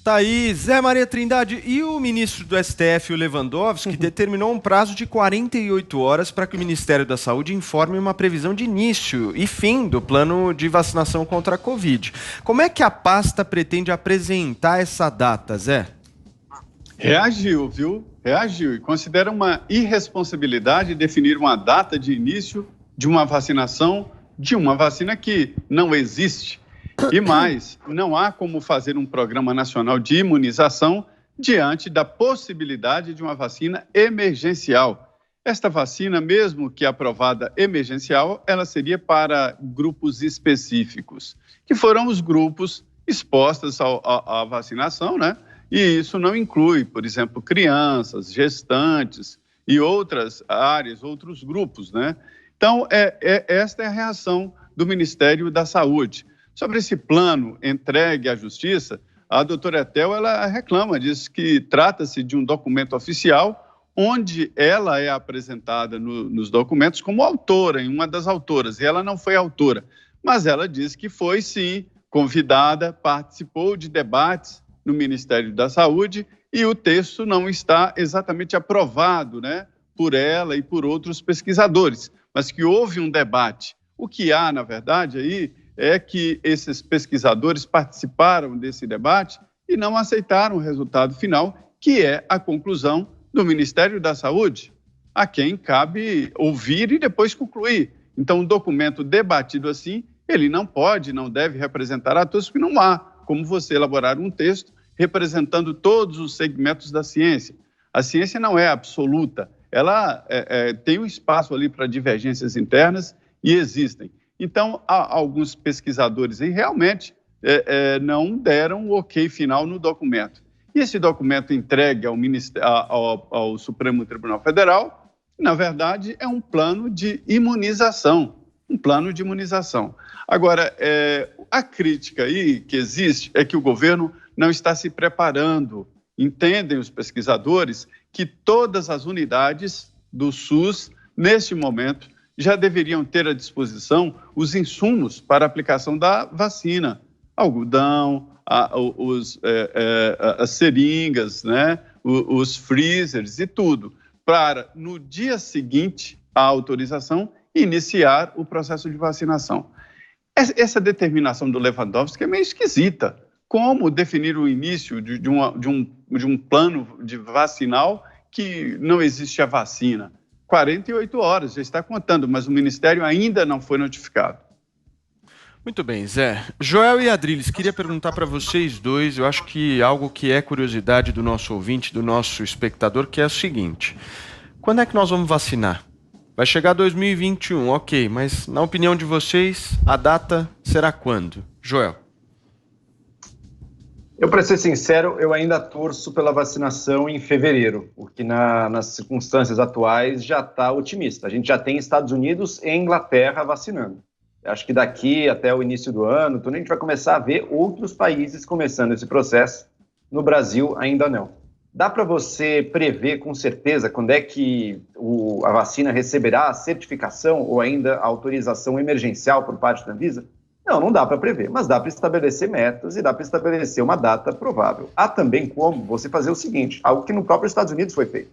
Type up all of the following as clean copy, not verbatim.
Tá aí, Zé Maria Trindade. E o ministro do STF, o Lewandowski, determinou um prazo de 48 horas para que o Ministério da Saúde informe uma previsão de início e fim do plano de vacinação contra a Covid. Como é que a pasta pretende apresentar essa data, Zé? Reagiu, viu? Reagiu e considera uma irresponsabilidade definir uma data de início de uma vacinação de uma vacina que não existe. E mais, não há como fazer um programa nacional de imunização diante da possibilidade de uma vacina emergencial. Esta vacina, mesmo que aprovada emergencial, ela seria para grupos específicos, que foram os grupos expostos à vacinação, né? E isso não inclui, por exemplo, crianças, gestantes e outras áreas, outros grupos, né? Então, esta é a reação do Ministério da Saúde. Sobre esse plano entregue à Justiça, a doutora Etel, ela reclama, diz que trata-se de um documento oficial, onde ela é apresentada nos documentos como autora, em uma das autoras, e ela não foi autora, mas ela diz que foi, sim, convidada, participou de debates no Ministério da Saúde, e o texto não está exatamente aprovado, né, por ela e por outros pesquisadores, mas que houve um debate. O que há, na verdade, aí é que esses pesquisadores participaram desse debate e não aceitaram o resultado final, que é a conclusão do Ministério da Saúde, a quem cabe ouvir e depois concluir. Então, um documento debatido assim, ele não pode, não deve representar a todos, porque não há como você elaborar um texto representando todos os segmentos da ciência. A ciência não é absoluta, ela tem um espaço ali para divergências internas e existem. Então, alguns pesquisadores aí realmente não deram o ok final no documento. E esse documento entregue ao Supremo Tribunal Federal, na verdade, é um plano de imunização. Um plano de imunização. Agora, a crítica aí que existe é que o governo não está se preparando. Entendem os pesquisadores que todas as unidades do SUS, neste momento, já deveriam ter à disposição os insumos para a aplicação da vacina. Algodão, as seringas, né? Os freezers e tudo, para, no dia seguinte à autorização, iniciar o processo de vacinação. Essa determinação do Lewandowski é meio esquisita. Como definir o início de um plano de vacinal que não existe a vacina? 48 horas, já está contando, mas o Ministério ainda não foi notificado. Muito bem, Zé. Joel e Adriles, queria perguntar para vocês dois, eu acho que algo que é curiosidade do nosso ouvinte, do nosso espectador, que é o seguinte: quando é que nós vamos vacinar? Vai chegar 2021, ok, mas na opinião de vocês, a data será quando? Joel. Eu, para ser sincero, eu ainda torço pela vacinação em fevereiro, o que nas circunstâncias atuais já está otimista. A gente já tem Estados Unidos e Inglaterra vacinando. Acho que daqui até o início do ano, a gente vai começar a ver outros países começando esse processo. No Brasil, ainda não. Dá para você prever com certeza quando é que a vacina receberá a certificação ou ainda a autorização emergencial por parte da Anvisa? Não dá para prever, mas dá para estabelecer metas e dá para estabelecer uma data provável. Há também como você fazer o seguinte, algo que no próprio Estados Unidos foi feito.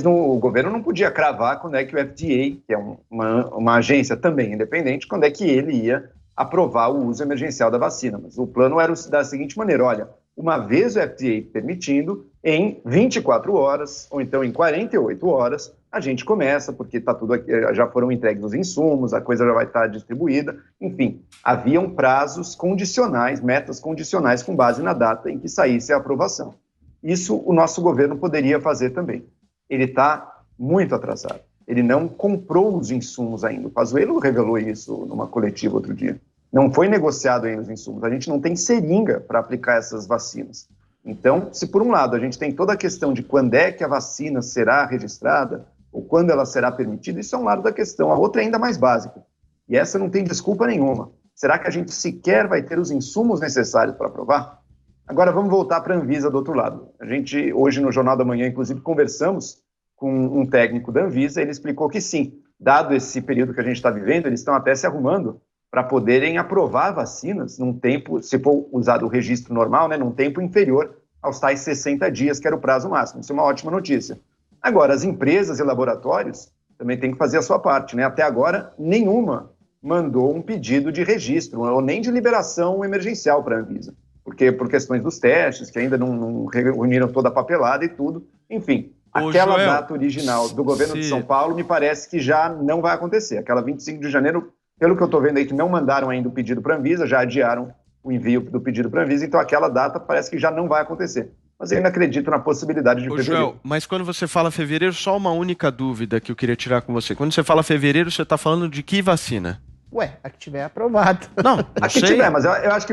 O governo não podia cravar quando é que o FDA, que é uma agência também independente, quando é que ele ia aprovar o uso emergencial da vacina. Mas o plano era da seguinte maneira: olha, uma vez o FDA permitindo, em 24 horas, ou então em 48 horas, a gente começa, porque tá tudo aqui, já foram entregues os insumos, a coisa já vai estar distribuída. Enfim, haviam prazos condicionais, metas condicionais com base na data em que saísse a aprovação. Isso o nosso governo poderia fazer também. Ele está muito atrasado. Ele não comprou os insumos ainda. O Pazuello revelou isso numa coletiva outro dia. Não foi negociado ainda os insumos. A gente não tem seringa para aplicar essas vacinas. Então, se por um lado a gente tem toda a questão de quando é que a vacina será registrada, ou quando ela será permitida, isso é um lado da questão. A outra é ainda mais básica. E essa não tem desculpa nenhuma. Será que a gente sequer vai ter os insumos necessários para aprovar? Agora vamos voltar para a Anvisa do outro lado. A gente, hoje no Jornal da Manhã, inclusive, conversamos com um técnico da Anvisa, ele explicou que sim, dado esse período que a gente está vivendo, eles estão até se arrumando para poderem aprovar vacinas num tempo, se for usado o registro normal, né, num tempo inferior aos tais 60 dias, que era o prazo máximo. Isso é uma ótima notícia. Agora, as empresas e laboratórios também têm que fazer a sua parte, né? Até agora, nenhuma mandou um pedido de registro ou nem de liberação emergencial para a Anvisa, porque por questões dos testes, que ainda não reuniram toda a papelada e tudo. Enfim, aquela data original do governo de São Paulo me parece que já não vai acontecer. Aquela 25 de janeiro, pelo que eu estou vendo aí, que não mandaram ainda o pedido para a Anvisa, já adiaram o envio do pedido para a Anvisa, então aquela data parece que já não vai acontecer. Mas eu ainda acredito na possibilidade de fevereiro. Joel, mas quando você fala fevereiro, só uma única dúvida que eu queria tirar com você. Quando você fala fevereiro, você está falando de que vacina? Ué, a que tiver aprovado. Não a que tiver, mas eu acho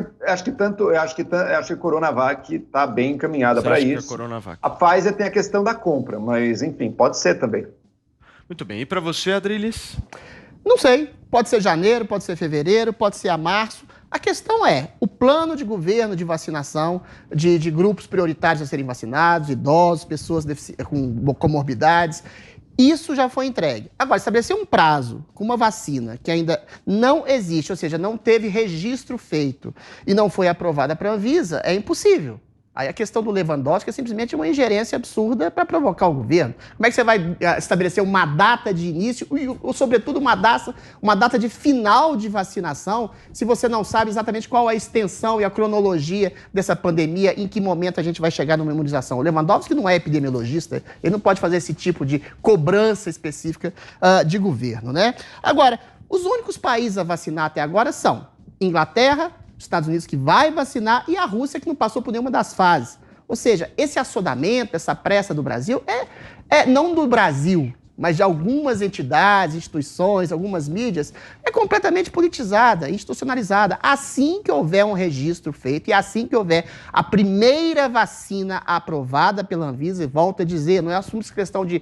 que a Coronavac está bem encaminhada para isso. A Pfizer tem a questão da compra, mas enfim, pode ser também. Muito bem. E para você, Adriles? Não sei. Pode ser janeiro, pode ser fevereiro, pode ser a março. A questão é, o plano de governo de vacinação de grupos prioritários a serem vacinados, idosos, pessoas com comorbidades, isso já foi entregue. Agora, estabelecer um prazo com uma vacina que ainda não existe, ou seja, não teve registro feito e não foi aprovada para a Anvisa, é impossível. Aí a questão do Lewandowski é simplesmente uma ingerência absurda para provocar o governo. Como é que você vai estabelecer uma data de início ou sobretudo, uma data de final de vacinação se você não sabe exatamente qual a extensão e a cronologia dessa pandemia, em que momento a gente vai chegar numa imunização? O Lewandowski não é epidemiologista, ele não pode fazer esse tipo de cobrança específica de governo, né? Agora, os únicos países a vacinar até agora são Inglaterra, Estados Unidos, que vai vacinar, e a Rússia, que não passou por nenhuma das fases. Ou seja, esse assodamento, essa pressa do Brasil, não do Brasil, mas de algumas entidades, instituições, algumas mídias, é completamente politizada, institucionalizada. Assim que houver um registro feito e assim que houver a primeira vacina aprovada pela Anvisa, e volto a dizer, não é assunto questão de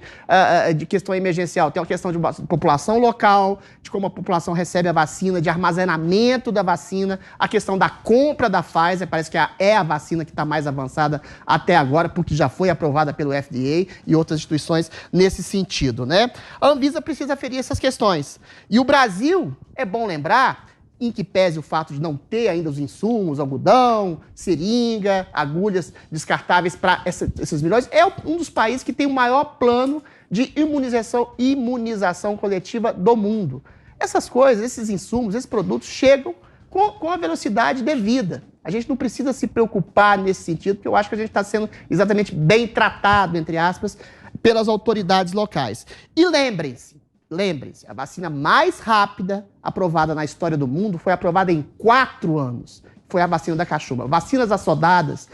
questão emergencial, tem uma questão de população local, de como a população recebe a vacina, de armazenamento da vacina, a questão da compra da Pfizer, parece que é a vacina que está mais avançada até agora, porque já foi aprovada pelo FDA e outras instituições nesse sentido, né? A Anvisa precisa aferir essas questões. E o Brasil, é bom lembrar, em que pese o fato de não ter ainda os insumos, algodão, seringa, agulhas descartáveis para esses milhões, é um dos países que tem o maior plano de imunização coletiva do mundo. Essas coisas, esses insumos, esses produtos chegam com a velocidade devida. A gente não precisa se preocupar nesse sentido, porque eu acho que a gente está sendo exatamente bem tratado, entre aspas, pelas autoridades locais. E lembrem-se, a vacina mais rápida aprovada na história do mundo foi aprovada em 4 anos. Foi a vacina da cachumba. Vacinas assodadas,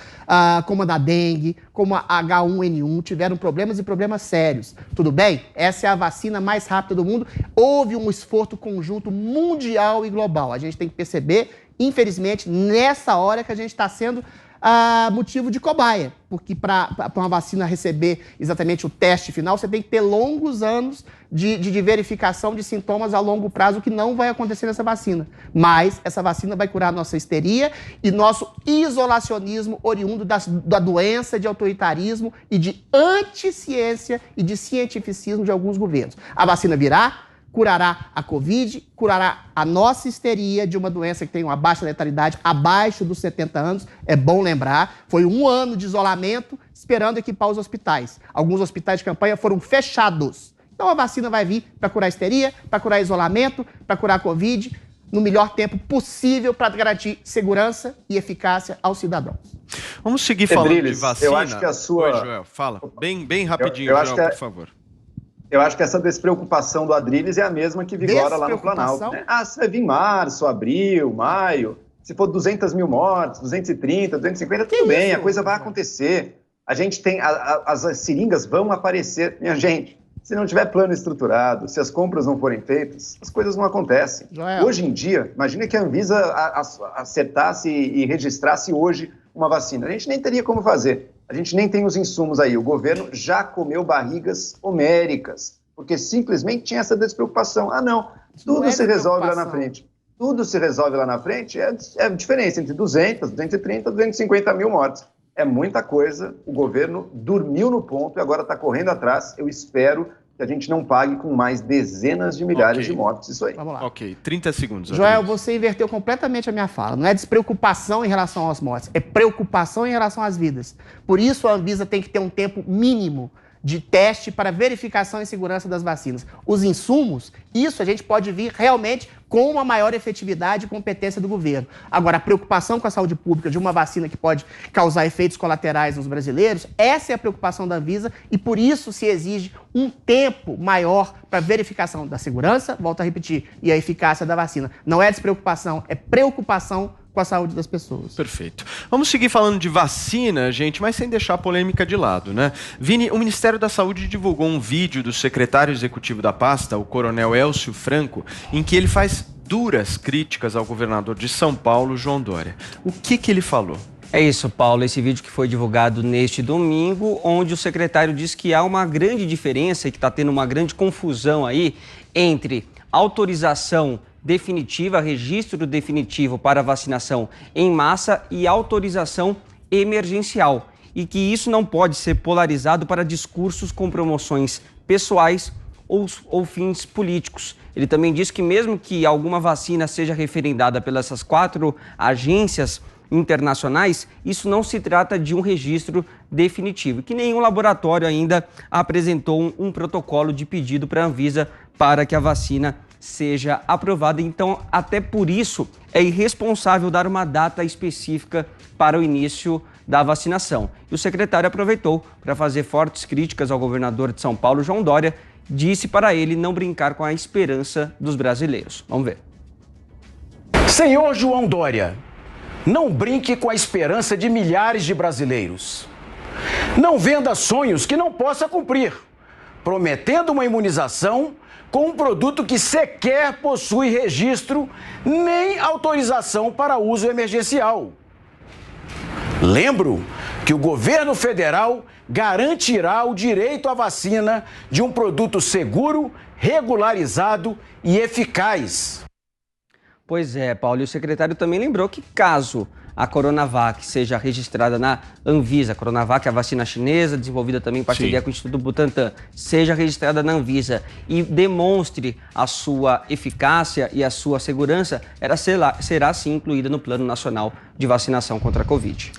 como a da dengue, como a H1N1, tiveram problemas e problemas sérios. Tudo bem? Essa é a vacina mais rápida do mundo. Houve um esforço conjunto mundial e global. A gente tem que perceber, infelizmente, nessa hora que a gente está sendo motivo de cobaia, porque para uma vacina receber exatamente o teste final, você tem que ter longos anos de verificação de sintomas a longo prazo, que não vai acontecer nessa vacina. Mas essa vacina vai curar nossa histeria e nosso isolacionismo oriundo da doença, de autoritarismo e de anticiência e de cientificismo de alguns governos. A vacina virá, curará a Covid, curará a nossa histeria de uma doença que tem uma baixa letalidade, abaixo dos 70 anos. É bom lembrar, foi 1 ano de isolamento esperando equipar os hospitais. Alguns hospitais de campanha foram fechados. Então a vacina vai vir para curar a histeria, para curar isolamento, para curar a Covid, no melhor tempo possível para garantir segurança e eficácia aos cidadãos. Vamos seguir falando de vacina. Eu acho que a sua... Oi, Joel, fala. Bem rapidinho, Joel, por favor. Eu acho que essa despreocupação do Adriles é a mesma que vigora lá no Planalto, né? Se vai vir março, abril, maio, se for 200 mil mortes, 230, 250, tudo bem, a coisa vai acontecer. A gente tem, as seringas vão aparecer. Minha gente, se não tiver plano estruturado, se as compras não forem feitas, as coisas não acontecem. Joel. Hoje em dia, imagina que a Anvisa acertasse e registrasse hoje uma vacina. A gente nem teria como fazer. A gente nem tem os insumos aí. O governo já comeu barrigas homéricas, porque simplesmente tinha essa despreocupação. Não, tudo se resolve lá na frente. Tudo se resolve lá na frente. É a diferença entre 200, 230, 250 mil mortes. É muita coisa. O governo dormiu no ponto e agora está correndo atrás. Eu espero que a gente não pague com mais dezenas de milhares de mortes isso aí. Vamos lá. Ok, 30 segundos. Joel, você inverteu completamente a minha fala. Não é despreocupação em relação às mortes, é preocupação em relação às vidas. Por isso a Anvisa tem que ter um tempo mínimo de teste para verificação e segurança das vacinas. Os insumos, isso a gente pode vir realmente com uma maior efetividade e competência do governo. Agora, a preocupação com a saúde pública de uma vacina que pode causar efeitos colaterais nos brasileiros, essa é a preocupação da Anvisa e por isso se exige um tempo maior para verificação da segurança, volto a repetir, e a eficácia da vacina. Não é despreocupação, é preocupação com a saúde das pessoas. Perfeito. Vamos seguir falando de vacina, gente, mas sem deixar a polêmica de lado, né? Vini, o Ministério da Saúde divulgou um vídeo do secretário executivo da pasta, o coronel Elcio Franco, em que ele faz duras críticas ao governador de São Paulo, João Dória. O que ele falou? É isso, Paulo. Esse vídeo que foi divulgado neste domingo, onde o secretário diz que há uma grande diferença e que está tendo uma grande confusão aí entre autorização definitiva, registro definitivo para vacinação em massa e autorização emergencial. E que isso não pode ser polarizado para discursos com promoções pessoais ou fins políticos. Ele também diz que mesmo que alguma vacina seja referendada pelas 4 agências internacionais, isso não se trata de um registro definitivo, que nenhum laboratório ainda apresentou um protocolo de pedido para a Anvisa para que a vacina seja aprovada. Então, até por isso, é irresponsável dar uma data específica para o início da vacinação. E o secretário aproveitou para fazer fortes críticas ao governador de São Paulo, João Dória, disse para ele não brincar com a esperança dos brasileiros. Vamos ver. Senhor João Dória, não brinque com a esperança de milhares de brasileiros. Não venda sonhos que não possa cumprir, prometendo uma imunização com um produto que sequer possui registro nem autorização para uso emergencial. Lembro que o governo federal garantirá o direito à vacina de um produto seguro, regularizado e eficaz. Pois é, Paulo, e o secretário também lembrou que caso a Coronavac seja registrada na Anvisa, a Coronavac é a vacina chinesa, desenvolvida também em parceria com o Instituto Butantan, seja registrada na Anvisa e demonstre a sua eficácia e a sua segurança, será sim incluída no Plano Nacional de Vacinação contra a Covid.